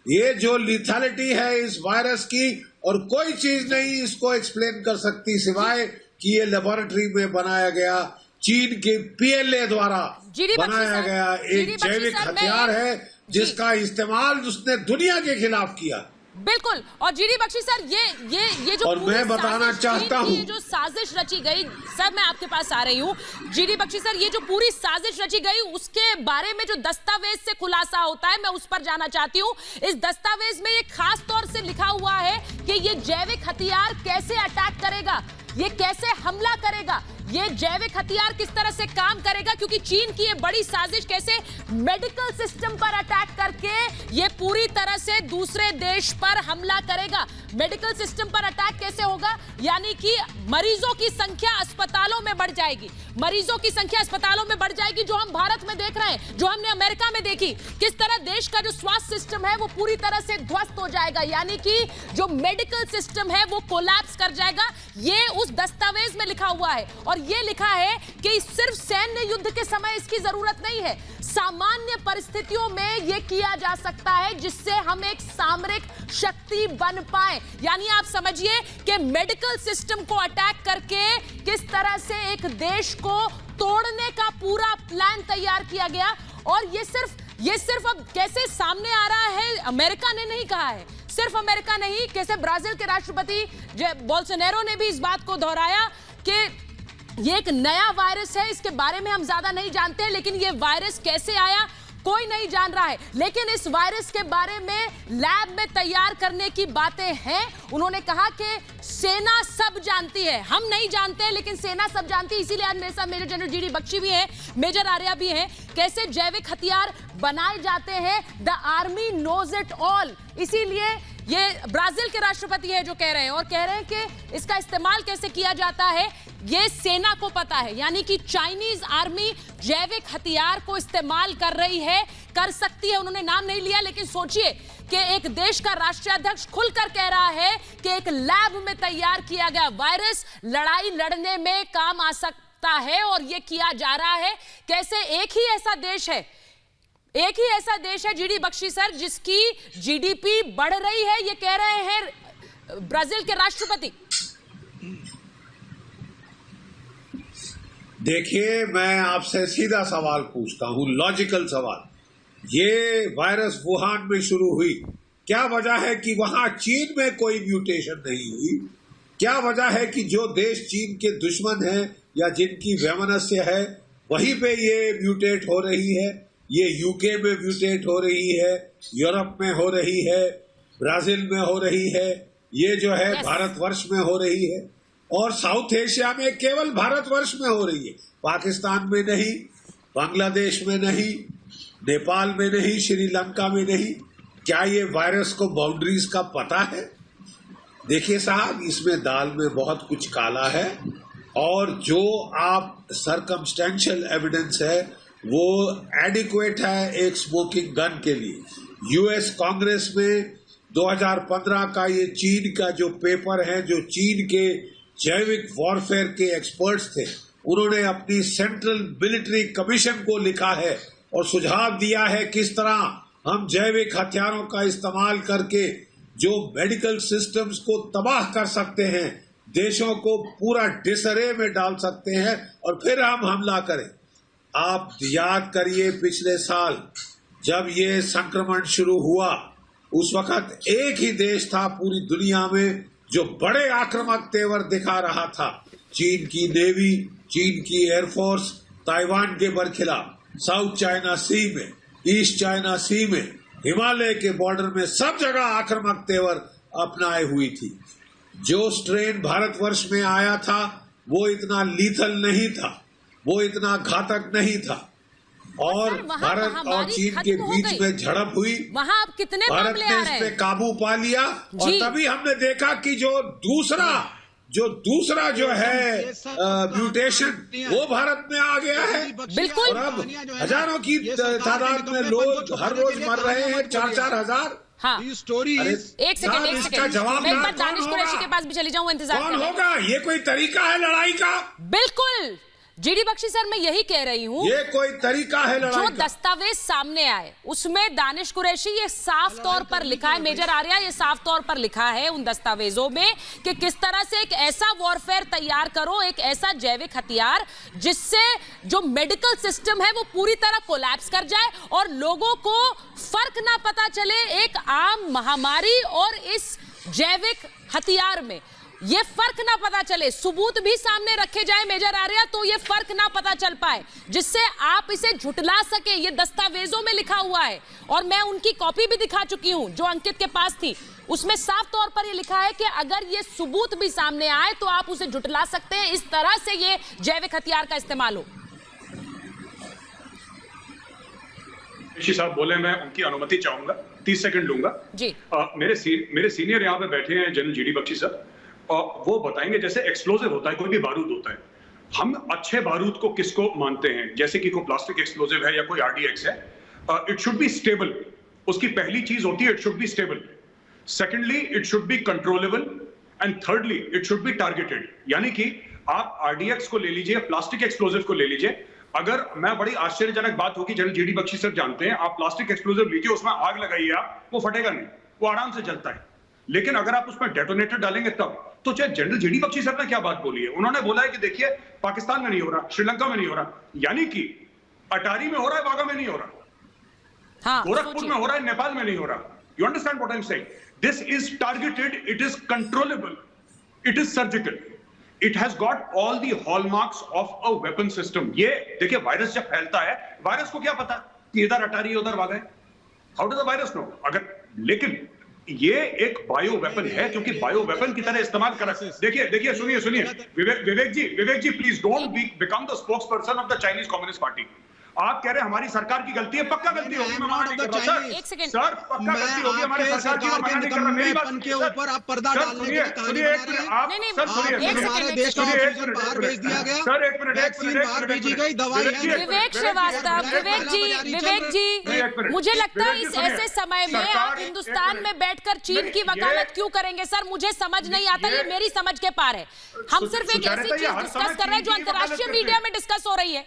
ये जो लिथैलिटी है इस वायरस की, और कोई चीज नहीं इसको एक्सप्लेन कर सकती सिवाय कि ये लेबोरेटरी में बनाया गया चीन के पीएलए द्वारा बनाया गया एक जैविक हथियार है, जिसका इस्तेमाल उसने दुनिया के खिलाफ किया। बिल्कुल। और जीडी बख्शी सर, ये जो और मैं बताना चाहता हूं, जो साजिश रची गई, सर मैं आपके पास आ रही हूं। जीडी बख्शी सर, ये जो पूरी साजिश रची गई उसके बारे में जो दस्तावेज से खुलासा होता है, मैं उस पर जाना चाहती हूं। इस दस्तावेज में ये खास तौर से लिखा हुआ है कि ये जैविक हथियार कैसे अटैक करेगा, ये कैसे हमला करेगा, ये जैविक हथियार किस तरह से काम करेगा, क्योंकि चीन की ये बड़ी साजिश कैसे मेडिकल सिस्टम पर अटैक करके ये पूरी तरह से दूसरे देश पर हमला करेगा। मेडिकल सिस्टम पर अटैक कैसे होगा, यानी कि मरीजों की संख्या अस्पतालों में बढ़ जाएगी, मरीजों की संख्या अस्पतालों में बढ़ जाएगी, जो हम भारत में देख रहे हैं, जो हमने अमेरिका में देखी, किस तरह देश का जो स्वास्थ्य सिस्टम है वो पूरी तरह से ध्वस्त हो जाएगा, यानी कि जो मेडिकल सिस्टम है वो कोलैप्स कर जाएगा। ये उस दस्तावेज में लिखा हुआ है, और ये लिखा है कि सिर्फ सैन्य युद्ध के समय इसकी जरूरत नहीं है, सामान्य परिस्थितियों में यह किया जा सकता है जिससे हम एक सामरिक शक्ति बन पाए। यानी आप समझिए कि मेडिकल सिस्टम को अटैक करके किस तरह से एक देश को तोड़ने का पूरा प्लान तैयार किया गया। और ये सिर्फ अब कैसे सामने आ रहा है, अमेरिका ने नहीं कहा है, सिर्फ अमेरिका नहीं, कैसे ब्राजील के राष्ट्रपति बोल्सोनारो ने भी इस बात को दोहराया कि ये एक नया वायरस है, इसके बारे में हम ज्यादा नहीं जानते हैं, लेकिन ये वायरस कैसे आया कोई नहीं जान रहा है, लेकिन इस वायरस के बारे में लैब में तैयार करने की बातें हैं। उन्होंने कहा कि सेना सब जानती है, हम नहीं जानते लेकिन सेना सब जानती है। इसीलिए आज मेरे साथ मेजर जनरल जीडी बख्शी भी हैं, मेजर आर्या भी हैं। कैसे जैविक हथियार बनाए जाते हैं, the army knows it all. इसीलिए ये ब्राजील के राष्ट्रपति है जो कह रहे हैं, और कह रहे हैं कि इसका इस्तेमाल कैसे किया जाता है ये सेना को पता है, यानी कि चाइनीज आर्मी जैविक हथियार को इस्तेमाल कर रही है, कर सकती है। उन्होंने नाम नहीं लिया, लेकिन सोचिए कि एक देश का राष्ट्रीय अध्यक्ष खुलकर कह रहा है कि एक लैब में तैयार किया गया वायरस लड़ाई लड़ने में काम आ सकता है, और यह किया जा रहा है। कैसे एक ही ऐसा देश है जीडी बख्शी सर जिसकी जीडीपी बढ़ रही है, ये कह रहे हैं ब्राजील के राष्ट्रपति। देखिए, मैं आपसे सीधा सवाल पूछता हूं, लॉजिकल सवाल। ये वायरस वुहान में शुरू हुई, क्या वजह है कि वहां चीन में कोई म्यूटेशन नहीं हुई? क्या वजह है कि जो देश चीन के दुश्मन हैं या जिनकी वैमनस्य है वहीं पे ये म्यूटेट हो रही है? ये यूके में म्यूटेट हो रही है, यूरोप में हो रही है, ब्राजील में हो रही है, ये जो है Yes. भारतवर्ष में हो रही है, और साउथ एशिया में केवल भारतवर्ष में हो रही है, पाकिस्तान में नहीं, बांग्लादेश में नहीं, नेपाल में नहीं, श्रीलंका में नहीं। क्या ये वायरस को बाउंड्रीज का पता है? देखिए साहब, इसमें दाल में बहुत कुछ काला है, और जो आप सरकमस्टेंशियल एविडेंस है वो एडिक्वेट है एक स्मोकिंग गन के लिए। यूएस कांग्रेस में 2015 का ये चीन का जो पेपर है, जो चीन के जैविक वॉरफेयर के एक्सपर्ट्स थे, उन्होंने अपनी सेंट्रल मिलिट्री कमीशन को लिखा है और सुझाव दिया है किस तरह हम जैविक हथियारों का इस्तेमाल करके जो मेडिकल सिस्टम्स को तबाह कर सकते हैं, देशों को पूरा डिसरे में डाल सकते हैं, और फिर हम हमला करें। आप याद करिए पिछले साल जब ये संक्रमण शुरू हुआ, उस वक्त एक ही देश था पूरी दुनिया में जो बड़े आक्रामक तेवर दिखा रहा था। चीन की नेवी, चीन की एयरफोर्स ताइवान के बरखिलाफ, साउथ चाइना सी में, ईस्ट चाइना सी में, हिमालय के बॉर्डर में, सब जगह आक्रामक तेवर अपनाए हुई थी। जो स्ट्रेन भारतवर्ष में आया था वो इतना लीथल नहीं था, वो इतना घातक नहीं था, और भारत और चीन के बीच में झड़प हुई। वहां अब कितने भारत मामले ने आ इस रहे पे हैं? काबू पा लिया, और तभी हमने देखा कि जो दूसरा जो है म्यूटेशन वो भारत में आ गया है। बिल्कुल। और अब हजारों की तादाद में लोग हर रोज मर रहे हैं, 4-4 हजार। हाँ, स्टोरी एक सेकंड इसका जवाब मैं एक बार दानिश कुरैशी के पास भी चली जाऊं, इंतजार कौन कर रहे हैं। होगा? ये कोई तरीका है लड़ाई का? बिल्कुल जीडी बख्शी सर, मैं यही कह रही हूँ, ये कोई तरीका है जो लड़ाई का? दस्तावेज सामने आए उसमें दानिश कुरैशी ये साफ तौर पर लिखा है, मेजर आर्या ये साफ तौर पर लिखा है उन दस्तावेजों में कि किस तरह से एक ऐसा वॉरफेयर तैयार करो, एक ऐसा जैविक हथियार जिससे जो मेडिकल सिस्टम है वो पूरी तरह कोलैप्स कर जाए और लोगों को फर्क ना पता चले एक आम महामारी और इस जैविक हथियार में, ये फर्क ना पता चले, सबूत भी सामने रखे जाए मेजर आर्या, तो ये फर्क ना पता चल पाए, जिससे आप इसे झुटला सके। ये दस्तावेजों में लिखा हुआ है और मैं उनकी कॉपी भी दिखा चुकी हूं जो अंकित के पास थी। उसमें साफ तौर पर ये लिखा है कि अगर ये सबूत भी सामने आए तो आप उसे झुटला सकते हैं, इस तरह से ये जैविक हथियार का इस्तेमाल हो। ऋषि साहब बोले, मैं उनकी अनुमति चाहूंगा, 30 सेकंड लूंगा जी। मेरे सीनियर यहाँ पे बैठे हैं जनरल जीडी बख्शी सर, और वो बताएंगे जैसे एक्सप्लोजिव होता है, कोई भी बारूद होता है, हम अच्छे बारूद को किसको मानते हैं, जैसे कि कोई प्लास्टिक एक्सप्लोजिव है या कोई आरडीएक्स है, इट शुड बी स्टेबल। उसकी पहली चीज होती है it should be stable, secondly it should be controllable, and thirdly it should be targeted. यानी कि आप आरडीएक्स को ले लीजिए, प्लास्टिक एक्सप्लोजिव को ले लीजिए, अगर मैं बड़ी आश्चर्यजनक बात होगी, जनरल जीडी बख्शी सर जानते हैं, आप प्लास्टिक एक्सप्लोजिव लीजिए, उसमें आग लगाइए आप, वो फटेगा नहीं, वो आराम से जलता है। लेकिन अगर आप उसमें डेटोनेटर डालेंगे तब, तो चाहे जनरल जीडी बख्शी सर ने क्या बात बोली है, उन्होंने बोला है कि देखिए पाकिस्तान में नहीं हो रहा, श्रीलंका में नहीं हो रहा, यानी कि अटारी में हो रहा है, वागा में नहीं हो रहा, हाँ, गोरखपुर में हो रहा है, नेपाल में नहीं हो रहा। You understand what I am saying? This is targeted, it is controllable, it is surgical, it has got all the hallmarks of a weapon system. ये देखिए, वायरस जब फैलता है, वायरस को क्या पता कि इधर अटारी है उधर वागा है? How does the virus know? अगर, लेकिन ये एक बायो वेपन है, क्योंकि बायो वेपन की तरह इस्तेमाल करा। देखिए सुनिए Vivek ji please don't become the spokes person of the Chinese communist party. आप कह रहे हैं हमारी सरकार की गलती है, पक्का गलती होगी, मैं मना नहीं कर रहा सर। एक सेकंड सर, पक्का गलती होगी हमारी सरकार की, मैं मना नहीं कर रहा। मेरी बात के ऊपर आप पर्दा डालने के लिए कहानी सुनिए, बना रहे हैं। आप नहीं, सर सुनिए, हमारे देश का ऑक्सीजन बाहर भेज दिया गया, सर एक मिनट, वैक्सीन बाहर भेजी गई, दवाई है। विवेक श्रीवास्तव, विवेक जी, मुझे लगता है इस ऐसे समय में आप हिंदुस्तान में बैठकर चीन की वकालत क्यों करेंगे सर? मुझे समझ नहीं आता, ये मेरी समझ के पार है। हम सिर्फ एक ऐसी चीज डिस्कस कर रहे हैं जो अंतर्राष्ट्रीय मीडिया में डिस्कस हो रही है।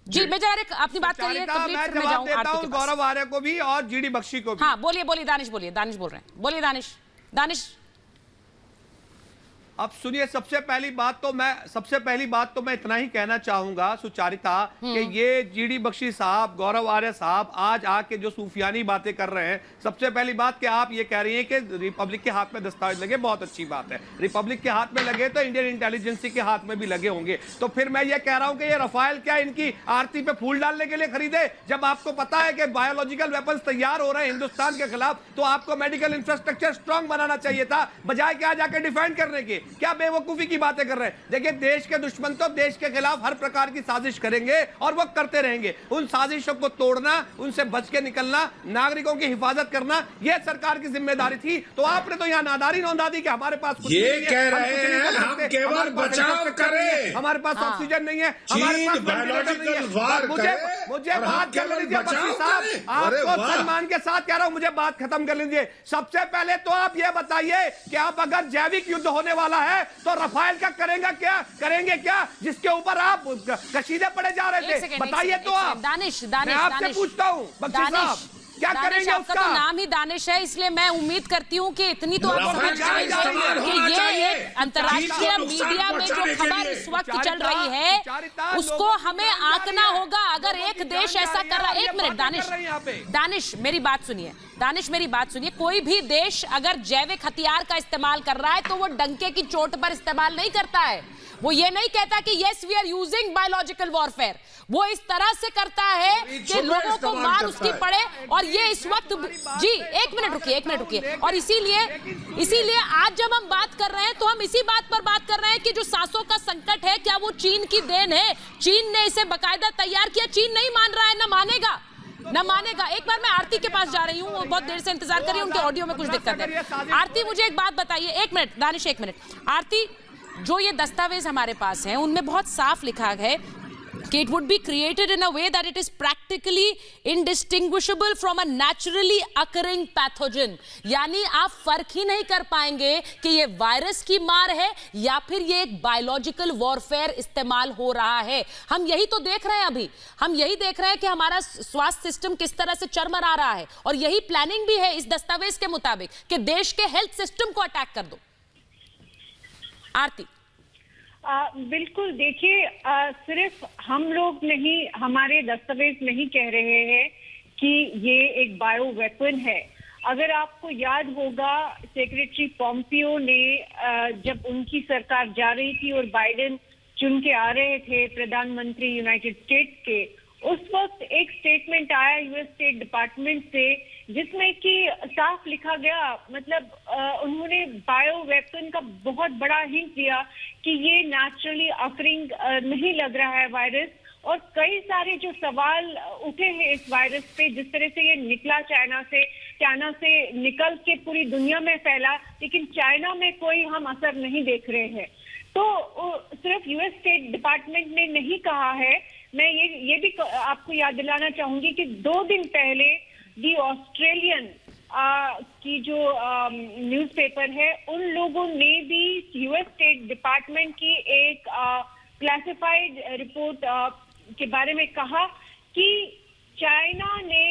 जी मेजर आर्य, अपनी बात करिए, मैं जवाब देता हूं गौरव आर्य को भी और जीडी बख्शी को भी। हाँ बोलिए, दानिश बोलिए, दानिश बोल रहे हैं, बोलिए दानिश। अब सुनिए, सबसे पहली बात तो मैं इतना ही कहना चाहूंगा सुचारिता कि ये जीडी बख्शी साहब, गौरव आर्य साहब आज आके जो सूफियानी बातें कर रहे हैं, सबसे पहली बात कि आप ये कह रही हैं कि रिपब्लिक के हाथ में दस्तावेज लगे, बहुत अच्छी बात है। रिपब्लिक के हाथ में लगे तो इंडियन इंटेलिजेंसी के हाथ में भी लगे होंगे। तो फिर मैं ये कह रहा हूं कि ये रफाल क्या इनकी आरती पे फूल डालने के लिए खरीदे? जब आपको पता है कि बायोलॉजिकल वेपन्स तैयार हो रहे हैं हिंदुस्तान के खिलाफ, तो आपको मेडिकल इंफ्रास्ट्रक्चर स्ट्रांग बनाना चाहिए था, बजाय क्या जाके डिफेंड करने के। क्या बेवकूफी की बातें कर रहे हैं? देखिए, देश के दुश्मन तो देश के खिलाफ हर प्रकार की साजिश करेंगे और वो करते रहेंगे। उन साजिशों को तोड़ना, उनसे बच के निकलना, नागरिकों की हिफाजत करना, यह सरकार की जिम्मेदारी थी। तो आपने तो यहाँ नादारी नोंदा दी कि हमारे पास कुछ ये नहीं है, कह हम रहे कुछ नहीं कर हैं, हम सकते, केवल हमारे पास बचाव infrastructure नहीं है, करें। हमारे पास ऑक्सीजन नहीं है, हमारे पास वेंटिलेटर नहीं है। वार मुझे करे मुझे और हम बात कर केवल लीजिए बचाव बख्शी साहब, करें। अरे आपको वाह। सम्मान के साथ कह रहा हूं, मुझे बात खत्म कर लीजिए। सबसे पहले तो आप ये बताइए कि आप अगर जैविक युद्ध होने वाला है तो रफाल का करेंगे क्या जिसके ऊपर आप कशीदे पड़े जा रहे थे? बताइए तो आप। दानिश मैं आपसे पूछता हूं बख्शी साहब, क्या करेंगे आपका उसका? तो नाम ही दानिश है, इसलिए मैं उम्मीद करती हूँ कि इतनी तो आप समझ जाएंगे कि ये एक अंतर्राष्ट्रीय मीडिया में जो खबर इस वक्त चल रही है उसको हमें आंकना होगा। अगर एक देश ऐसा कर रहा है, एक मिनट दानिश मेरी बात सुनिए, कोई भी देश अगर जैविक हथियार का इस्तेमाल कर रहा है तो वो डंके की चोट पर इस्तेमाल नहीं करता है। वो ये नहीं कहता कि yes we are using biological warfare, वो इस तरह से करता है कि लोगों को मार उसकी पड़े। और ये इस वक्त जी एक मिनट रुकिए और इसीलिए आज जब हम बात कर रहे हैं तो हम इसी बात पर बात कर रहे हैं कि जो सांसों का संकट है क्या वो चीन की देन है? चीन ने इसे बकायदा तैयार किया, चीन नहीं मान रहा है, ना मानेगा। एक बार मैं आरती के पास जा रही हूँ, वो बहुत देर से इंतजार कर रही हूँ, उनके ऑडियो में कुछ दिक्कत है। आरती मुझे एक बात बताइए, एक मिनट दानिश, एक मिनट। आरती, जो ये दस्तावेज हमारे पास हैं उनमें बहुत साफ लिखा है कि it would be created in a way that it is practically indistinguishable from a naturally occurring pathogen। यानी आप फर्क ही नहीं कर पाएंगे कि ये वायरस की मार है या फिर ये एक बायोलॉजिकल वॉरफेयर इस्तेमाल हो रहा है। हम यही तो देख रहे हैं अभी, हम यही देख रहे हैं कि हमारा स्वास्थ्य सिस्टम किस तरह से चरमरा रहा है, और यही प्लानिंग भी है इस दस्तावेज के मुताबिक कि देश के हेल्थ सिस्टम को अटैक कर दो। आरती, बिल्कुल, देखिए, सिर्फ हम लोग नहीं, हमारे दस्तावेज नहीं कह रहे हैं कि ये एक बायो वेपन है। अगर आपको याद होगा, सेक्रेटरी पॉम्पियो ने जब उनकी सरकार जा रही थी और बाइडेन चुन के आ रहे थे प्रधानमंत्री यूनाइटेड स्टेट्स के, उस वक्त एक स्टेटमेंट आया यूएस स्टेट डिपार्टमेंट से जिसमें कि साफ लिखा गया, मतलब उन्होंने बायो वेपन का बहुत बड़ा हिंट दिया कि ये नेचुरली अकरिंग नहीं लग रहा है वायरस। और कई सारे जो सवाल उठे हैं इस वायरस पे, जिस तरह से ये निकला चाइना से निकल के पूरी दुनिया में फैला, लेकिन चाइना में कोई हम असर नहीं देख रहे हैं। तो सिर्फ यूएस स्टेट डिपार्टमेंट ने नहीं कहा है, मैं ये भी आपको याद दिलाना चाहूंगी कि 2 दिन पहले दी ऑस्ट्रेलियन की जो न्यूज़पेपर है, उन लोगों ने भी यूएस स्टेट डिपार्टमेंट की एक क्लासिफाइड रिपोर्ट के बारे में कहा कि चाइना ने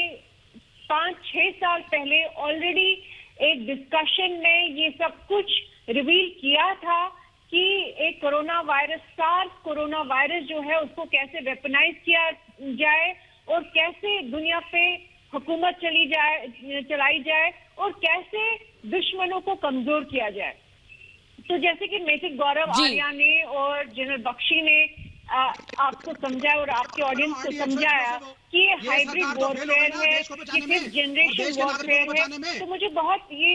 5-6 साल पहले ऑलरेडी एक डिस्कशन में ये सब कुछ रिवील किया था कि एक कोरोना वायरस जो है उसको कैसे वेपनाइज किया जाए और कैसे दुनिया पे हुकूमत चलाई जाए और कैसे दुश्मनों को कमजोर किया जाए। तो जैसे कि मेजर गौरव आर्या ने और जनरल बख्शी ने आपको समझाया और आपके ऑडियंस को समझाया कि ये हाइब्रिड वॉरफेयर है, ये फिफ्थ जनरेशन वॉरफेयर है। तो मुझे बहुत ये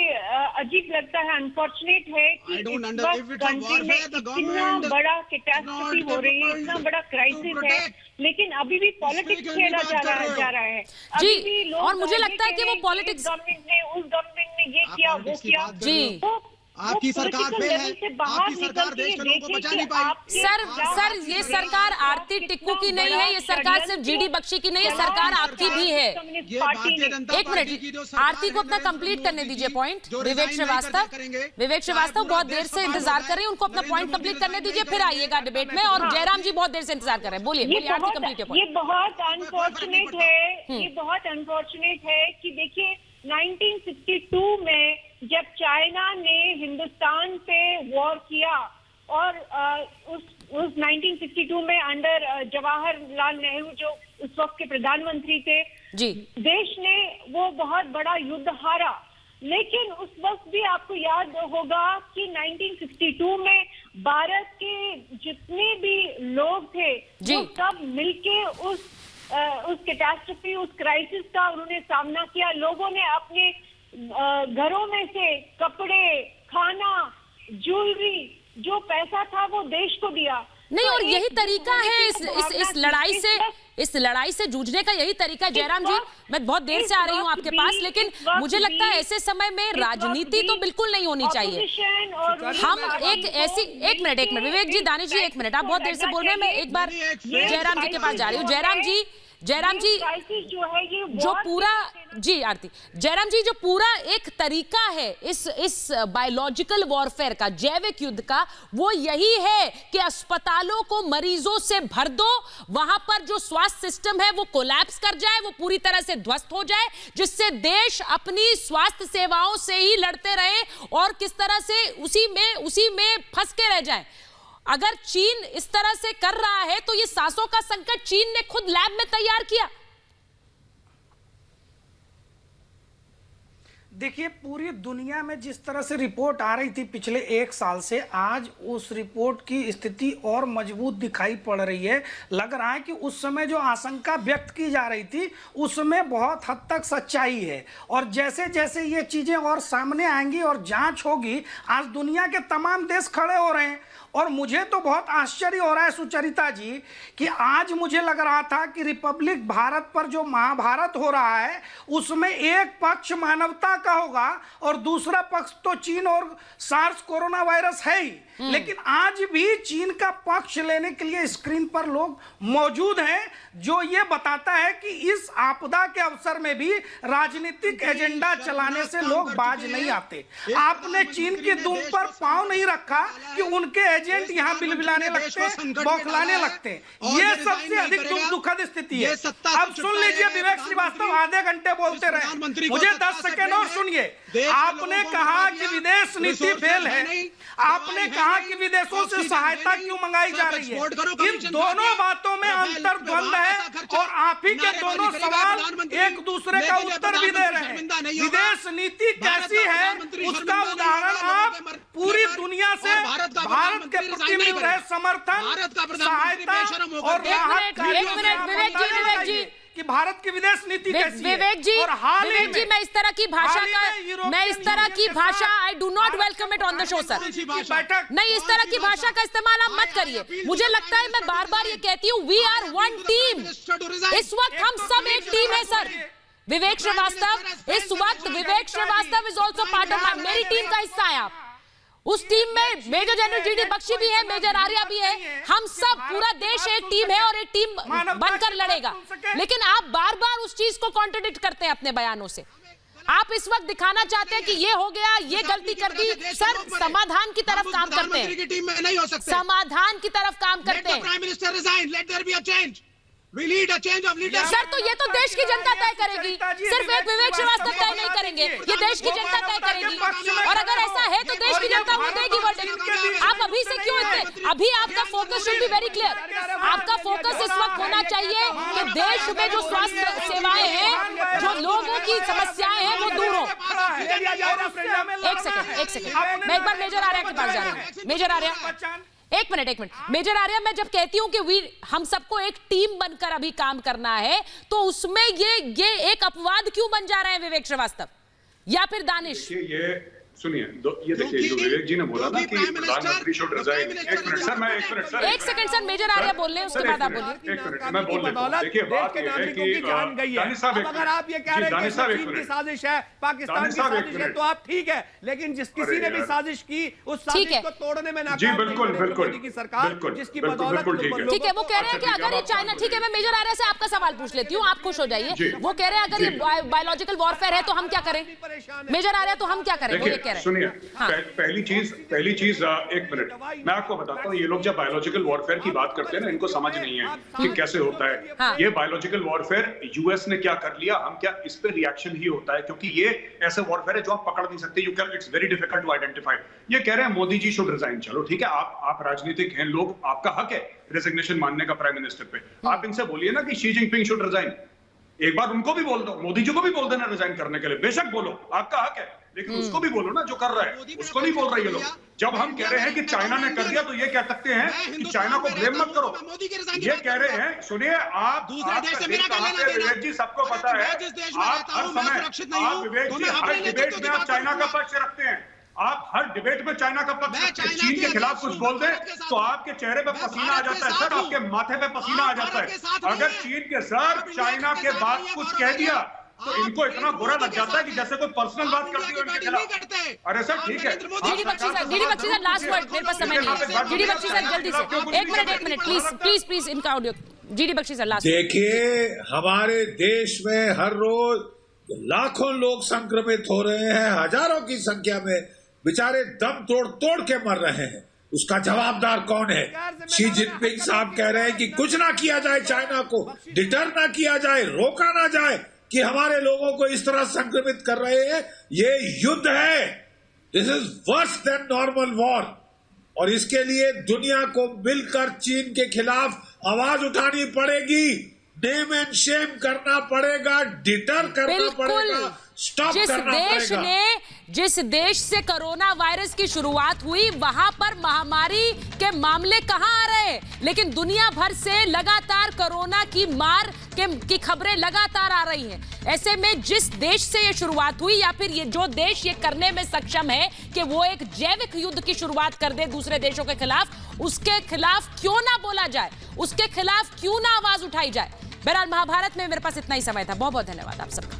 अजीब लगता है, अनफॉर्चुनेट है कि इस वक्त कंट्री में इतना बड़ा कैटास्ट्रोफी हो रही है, इतना बड़ा क्राइसिस है, लेकिन अभी भी पॉलिटिक्स खेला जा रहा है। जी, और मुझे लगता है कि वो पॉलिटिक्स, उस गवर्नमेंट ने ये किया, वो किया। जी, आपकी सरकार फेल है, आपकी सरकार देश के लोगों को बचा नहीं पाई। सर ये सरकार आरती टिक्कू की नहीं है, ये सरकार सिर्फ जीडी बख्शी की नहीं है, सरकार आपकी भी है। एक मिनट, आरती को अपना कंप्लीट करने दीजिए पॉइंट। विवेक श्रीवास्तव बहुत देर से इंतजार कर रहे हैं, उनको अपना पॉइंट कंप्लीट करने दीजिए, फिर आइएगा डिबेट में। और जयराम जी बहुत देर से इंतजार कर रहे हैं, बोलिए आरती कंप्लीट पॉइंट। ये बहुत अनफॉर्चुनेट है, कि देखिए 1962 में जब चाइना ने हिंदुस्तान पे वॉर किया और उस 1962 में अंडर जवाहरलाल नेहरू जो उस वक्त के प्रधानमंत्री थे जी, देश ने वो बहुत बड़ा युद्ध हारा। लेकिन उस वक्त भी आपको याद होगा कि 1962 में भारत के जितने भी लोग थे वो सब मिलके उस कैटास्ट्रोफी, उस क्राइसिस का उन्होंने सामना किया। लोगों ने अपने घरों में से कपड़े, खाना, ज्वेलरी, जो पैसा था वो देश को दिया। नहीं, और यही तरीका है इस लड़ाई से जूझने का, यही तरीका है। जयराम जी, मैं बहुत देर से आ रही हूँ आपके पास, लेकिन मुझे लगता है ऐसे समय में राजनीति तो बिल्कुल नहीं होनी चाहिए। हम एक मिनट विवेक जी, दानिश जी, एक मिनट, आप बहुत देर से बोल रहे हैं। मैं एक बार जयराम जी के पास जा रही हूँ। जयराम जी जो है ये जो पूरा जी आरती जयराम जी, जो पूरा एक तरीका है इस बायोलॉजिकल वॉरफेयर का, जैविक युद्ध का, वो यही है कि अस्पतालों को मरीजों से भर दो, वहां पर जो स्वास्थ्य सिस्टम है वो कोलैप्स कर जाए, वो पूरी तरह से ध्वस्त हो जाए, जिससे देश अपनी स्वास्थ्य सेवाओं से ही लड़ते रहे और किस तरह से उसी में फंस के रह जाए। अगर चीन इस तरह से कर रहा है तो ये सांसों का संकट चीन ने खुद लैब में तैयार किया। देखिए, पूरी दुनिया में जिस तरह से रिपोर्ट आ रही थी पिछले 1 साल से, आज उस रिपोर्ट की स्थिति और मजबूत दिखाई पड़ रही है। लग रहा है कि उस समय जो आशंका व्यक्त की जा रही थी उसमें बहुत हद तक सच्चाई है, और जैसे जैसे ये चीज़ें और सामने आएंगी और जांच होगी, आज दुनिया के तमाम देश खड़े हो रहे हैं। और मुझे तो बहुत आश्चर्य हो रहा है सुचरिता जी कि आज मुझे लग रहा था कि रिपब्लिक भारत पर जो महाभारत हो रहा है उसमें एक पक्ष मानवता का होगा और दूसरा पक्ष तो चीन और सार्स कोरोना वायरस है ही, लेकिन आज भी चीन का पक्ष लेने के लिए स्क्रीन पर लोग मौजूद हैं, जो ये बताता है कि इस आपदा के अवसर में भी राजनीतिक एजेंडा चलाने से लोग बाज नहीं आते। आपने चीन की दुम पर पांव नहीं रखा कि उनके एजेंट यहाँ बिलबिलाने लगते, बौखलाने लगते। ये सबसे अधिक दुखद स्थिति है। अब सुन लीजिए, विवेक श्रीवास्तव आधे घंटे बोलते रहे, मुझे 10 सेकेंड और सुनिए। आपने कहा कि विदेश नीति फेल है, आपने कहा कि विदेशों से सहायता क्यों मंगाई जा रही है। इन दोनों बातों में अंतर्द्वंद है और आप ही के दोनों सवाल एक दूसरे का उत्तर भी दे रहे हैं। विदेश नीति कैसी है उसका उदाहरण आप पूरी दुनिया से भारत के प्रति मिल रहे समर्थन, सहायता और राहत। एक मिनट विवेक जी कि भारत की विदेश नीति कैसी है। विवेक जी, मैं इस तरह की भाषा I do not welcome it on the show sir. नहीं, इस तरह की भाषा का इस्तेमाल आप मत करिए। मुझे लगता है मैं बार बार ये कहती हूँ, वी आर वन टीम। इस वक्त हम सब एक टीम है सर। विवेक श्रीवास्तव इस वक्त इज ऑल्सो पार्ट ऑफ मेरी टीम का हिस्सा है। आप उस टीम में मेजर जनरल जीडी बख्शी भी है, मेजर आर्या भी है। हम सब पूरा देश एक टीम है और एक टीम बनकर लड़ेगा। लेकिन आप बार बार उस चीज को कॉन्ट्रडिक्ट करते हैं अपने बयानों से। आप इस वक्त दिखाना चाहते हैं कि ये हो गया, ये गलती कर दी। सर, समाधान की तरफ काम करते हैं, समाधान की तरफ काम करते हैं। सर, तो ये तो देश की जनता तय करेगी, सिर्फ एक विवेक श्रीवास्तव तय नहीं करेंगे, ये देश की जनता तय करेगी। और अगर ऐसा है तो देश की जनता वो देगी वर्डिक्ट। आप अभी से क्यों इतने, अभी आपका focus should be very clear. आपका फोकस इस वक्त होना चाहिए कि देश में जो स्वास्थ्य सेवाएं हैं, जो लोगों की समस्याएं हैं, वो दूर हो। एक सेकंड, मैं एक बार मेजर आर्या के पास जा रही हूँ। मेजर आर्या, एक मिनट मेजर आर्या, मैं जब कहती हूं कि हम सबको एक टीम बनकर अभी काम करना है, तो उसमें ये एक अपवाद क्यों बन जा रहे हैं विवेक श्रीवास्तव या फिर दानिश? ये सुनिए, ये देखिए जो विवेक जी ने बोला ना कि प्रधानमंत्री शुड रिजाइन। एक सेकंड सर, मेजर आर्या बोल रहे हैं, उसके बाद आप बोलिए। एक मिनट मैं बोल देता हूं। देखिए, बात ये है कि दानिश साहब, अगर आप ये कह रहे हैं कि चीन की साजिश है, पाकिस्तान की साजिश है, तो आप ठीक है, लेकिन किसी ने भी साजिश की, उस साजिश को तोड़ने में नाकाम मोदी की सरकार, जिसकी बदौलत ठीक है। वो कह रहे हैं कि अगर ये चाइना, ठीक है, मैं मेजर आर्या से आपका सवाल पूछ लेती हूँ, आप खुश हो जाइए। वो कह रहे हैं अगर ये बायोलॉजिकल वॉरफेयर है तो हम क्या करें? मेजर आर्या, तो हम क्या करें? कह रहे हैं। सुनिए, हाँ। पहली चीज 1 मिनट मैं आपको बताता हूँ। ये लोग जब बायोलॉजिकल वॉरफेयर की बात करते हैं ना, इनको समझ नहीं है कि कैसे होता है। हाँ। ये बायोलॉजिकल वॉरफेयर यूएस ने क्या कर लिया, हम क्या, इस पे रिएक्शन ही होता है, क्योंकि ये ऐसे वॉरफेयर है जो आप पकड़ नहीं सकते। You can, it's very difficult to identify. ये कह रहे हैं मोदी जी शुड रिजाइन। चलो ठीक है, आप राजनीतिक हैं लोग, आपका हक है रेजिग्नेशन मानने का प्राइम मिनिस्टर पे। आप इनसे बोलिए ना कि शी जिनपिंग शुड रिजाइन। एक बार उनको भी बोल दो, मोदी जी को भी बोल देना रिजाइन करने के लिए, बेशक बोलो, आपका हक है, लेकिन उसको भी बोलो ना जो कर रहा है, उसको नहीं बोल रहे ये लोग। जब हम कह रहे हैं कि चाइना ने कर दिया तो ये कह सकते हैं कि चाइना को ब्लेम मत करो। ये कह रहे हैं, सुनिए, आप विवेक जी, सबको पता है, आप हर समय, आप विवेक जी हर डिबेट में आप चाइना का पक्ष रखते हैं। आप हर डिबेट में चाइना का पक्ष रखते हैं। चीन के खिलाफ कुछ बोल दें तो आपके चेहरे पे पसीना आ जाता है सर, आपके माथे पे पसीना आ जाता है। अगर चीन के सर चाइना के बाद कुछ कह दिया तो इनको इतना बुरा लग जाता है कि जैसे कोई पर्सनल बात करती है उनके खिलाफ। अरे सर ठीक है, GD Bakshi sir last word, मेरे पास समय नहीं है। जीडी बख्शी सर जल्दी से 1 मिनट प्लीज इनका audio. GD Bakshi sir last. देखिए, हमारे देश में हर रोज लाखों लोग संक्रमित हो रहे हैं, हजारों की संख्या में बेचारे दम तोड़ के मर रहे हैं। उसका जवाबदार कौन है? शी जिनपिंग साहब कह रहे हैं कि कुछ ना किया जाए, चाइना को डिटर ना किया जाए, रोका ना जाए कि हमारे लोगों को इस तरह संक्रमित कर रहे हैं। ये युद्ध है, this is worse than normal war, और इसके लिए दुनिया को मिलकर चीन के खिलाफ आवाज उठानी पड़ेगी, नेम एंड शेम करना पड़ेगा, डिटर करना पड़ेगा, स्टॉप करना पड़ेगा। जिस देश से कोरोना वायरस की शुरुआत हुई वहां पर महामारी के मामले कहां आ रहे हैं, लेकिन दुनिया भर से लगातार कोरोना की मार की खबरें लगातार आ रही हैं। ऐसे में जिस देश से ये शुरुआत हुई, या फिर ये जो देश ये करने में सक्षम है कि वो एक जैविक युद्ध की शुरुआत कर दे दूसरे देशों के खिलाफ, उसके खिलाफ क्यों ना बोला जाए, उसके खिलाफ क्यों ना आवाज उठाई जाए। बहरहाल महाभारत में मेरे पास इतना ही समय था। बहुत बहुत धन्यवाद आप सबका।